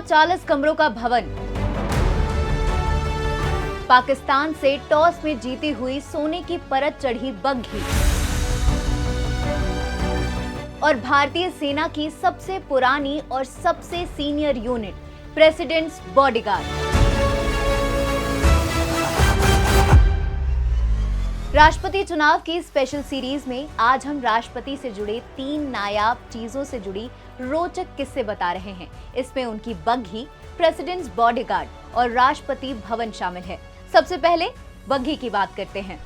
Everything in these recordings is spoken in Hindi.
340 कमरों का भवन। पाकिस्तान से टॉस में जीती हुई सोने की परत चढ़ी बग्घी और भारतीय सेना की सबसे पुरानी और सबसे सीनियर यूनिट प्रेसिडेंट्स बॉडीगार्ड। राष्ट्रपति चुनाव की स्पेशल सीरीज में आज हम राष्ट्रपति से जुड़े 3 नायाब चीजों से जुड़ी रोचक किस्से बता रहे हैं। इसमें उनकी बग्घी, प्रेसिडेंट्स बॉडीगार्ड और राष्ट्रपति भवन शामिल है। सबसे पहले बग्घी की बात करते हैं।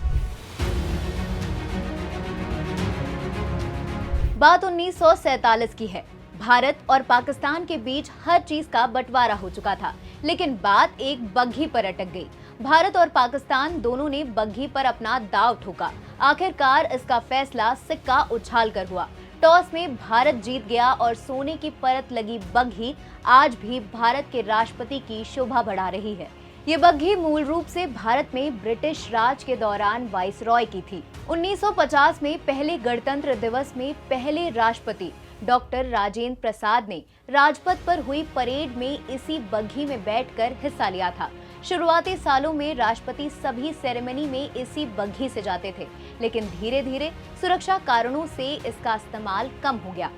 बात 1947 की है। भारत और पाकिस्तान के बीच हर चीज का बंटवारा हो चुका था, लेकिन बात एक बग्घी पर अटक गई। भारत और पाकिस्तान दोनों ने बग्घी पर अपना दांव ठोका। आखिरकार इसका फैसला सिक्का उछाल कर हुआ। टॉस में भारत जीत गया और सोने की परत लगी बग्घी आज भी भारत के राष्ट्रपति की शोभा बढ़ा रही है। ये बग्घी मूल रूप से भारत में ब्रिटिश राज के दौरान वाइसरॉय की थी। 1950 में पहले गणतंत्र दिवस में पहले राष्ट्रपति डॉक्टर राजेंद्र प्रसाद ने राजपथ पर हुई परेड में इसी बग्घी में बैठकर हिस्सा लिया था। शुरुआती सालों में राष्ट्रपति सभी सेरेमनी में इसी बग्घी से जाते थे, लेकिन धीरे धीरे सुरक्षा कारणों से इसका इस्तेमाल कम हो गया।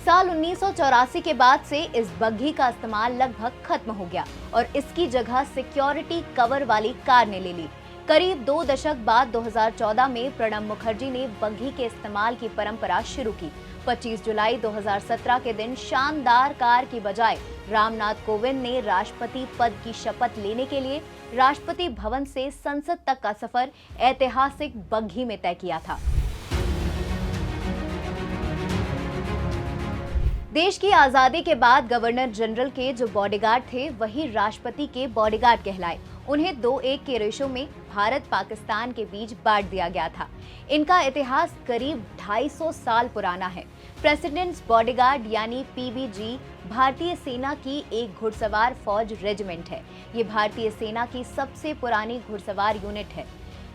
साल 1984 के बाद से इस बग्घी का इस्तेमाल लगभग खत्म हो गया और इसकी जगह सिक्योरिटी कवर वाली कार ने ले ली। करीब 2 दशक बाद 2014 में प्रणब मुखर्जी ने बग्घी के इस्तेमाल की परंपरा शुरू की। 25 जुलाई 2017 के दिन शानदार कार की बजाय रामनाथ कोविंद ने राष्ट्रपति पद की शपथ लेने के लिए राष्ट्रपति भवन से संसद तक का सफर ऐतिहासिक बग्घी में तय किया था। देश की आजादी के बाद गवर्नर जनरल के जो बॉडीगार्ड थे वही राष्ट्रपति के बॉडीगार्ड कहलाए। उन्हें 2-1 के रेशो में भारत पाकिस्तान के बीच बांट दिया गया था। इनका इतिहास करीब 250 साल पुराना है। प्रेसिडेंट्स बॉडीगार्ड यानी पीबीजी भारतीय सेना की एक घुड़सवार फौज रेजिमेंट है। ये भारतीय सेना की सबसे पुरानी घुड़सवार यूनिट है।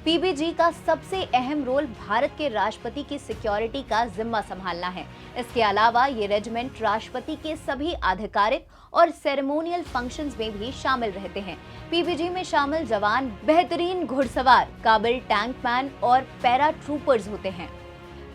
पीबीजी का सबसे अहम रोल भारत के राष्ट्रपति की सिक्योरिटी का जिम्मा संभालना है। इसके अलावा ये रेजिमेंट राष्ट्रपति के सभी आधिकारिक और सेरेमोनियल फंक्शंस में भी शामिल रहते हैं। पीबीजी में शामिल जवान बेहतरीन घुड़सवार, काबिल टैंकमैन और पैरा ट्रूपर्स होते हैं।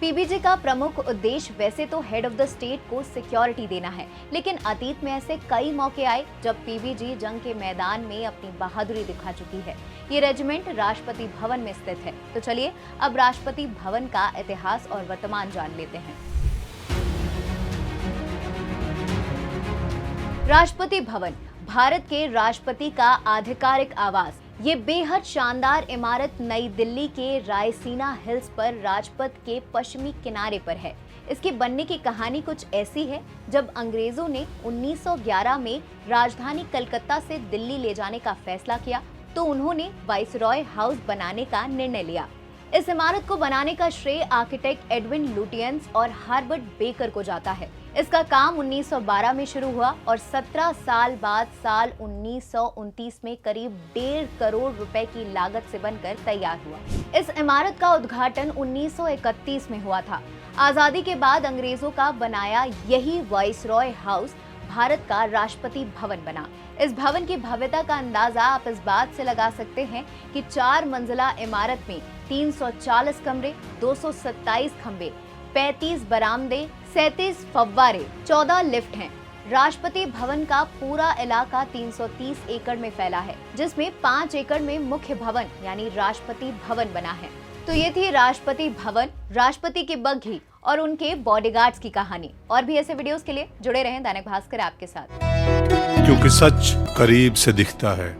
पीबीजी का प्रमुख उद्देश्य वैसे तो हेड ऑफ द स्टेट को सिक्योरिटी देना है, लेकिन अतीत में ऐसे कई मौके आए जब पीबीजी जंग के मैदान में अपनी बहादुरी दिखा चुकी है। ये रेजिमेंट राष्ट्रपति भवन में स्थित है। तो चलिए अब राष्ट्रपति भवन का इतिहास और वर्तमान जान लेते हैं। राष्ट्रपति भवन भारत के राष्ट्रपति का आधिकारिक आवास। ये बेहद शानदार इमारत नई दिल्ली के रायसीना हिल्स पर राजपथ के पश्चिमी किनारे पर है। इसके बनने की कहानी कुछ ऐसी है, जब अंग्रेजों ने 1911 में राजधानी कलकत्ता से दिल्ली ले जाने का फैसला किया तो उन्होंने वाइसरॉय हाउस बनाने का निर्णय लिया। इस इमारत को बनाने का श्रेय आर्किटेक्ट एडविन लुटियंस और हार्बर्ट बेकर को जाता है। इसका काम 1912 में शुरू हुआ और 17 साल बाद साल 1929 में करीब 1.5 करोड़ रुपए की लागत से बनकर तैयार हुआ। इस इमारत का उद्घाटन 1931 में हुआ था। आजादी के बाद अंग्रेजों का बनाया यही वाइसरॉय हाउस भारत का राष्ट्रपति भवन बना। इस भवन की भव्यता का अंदाजा आप इस बात से लगा सकते हैं कि 4 मंजिला इमारत में 340 कमरे, 227 खंबे, 35 बरामदे, 37 फव्वारे, 14 लिफ्ट हैं। राष्ट्रपति भवन का पूरा इलाका 330 एकड़ में फैला है, जिसमें 5 एकड़ में मुख्य भवन यानी राष्ट्रपति भवन बना है। तो ये थी राष्ट्रपति भवन, राष्ट्रपति की बग्घी और उनके बॉडीगार्ड्स की कहानी। और भी ऐसे वीडियोस के लिए जुड़े रहें दैनिक भास्कर आपके साथ, क्योंकि सच करीब से दिखता है।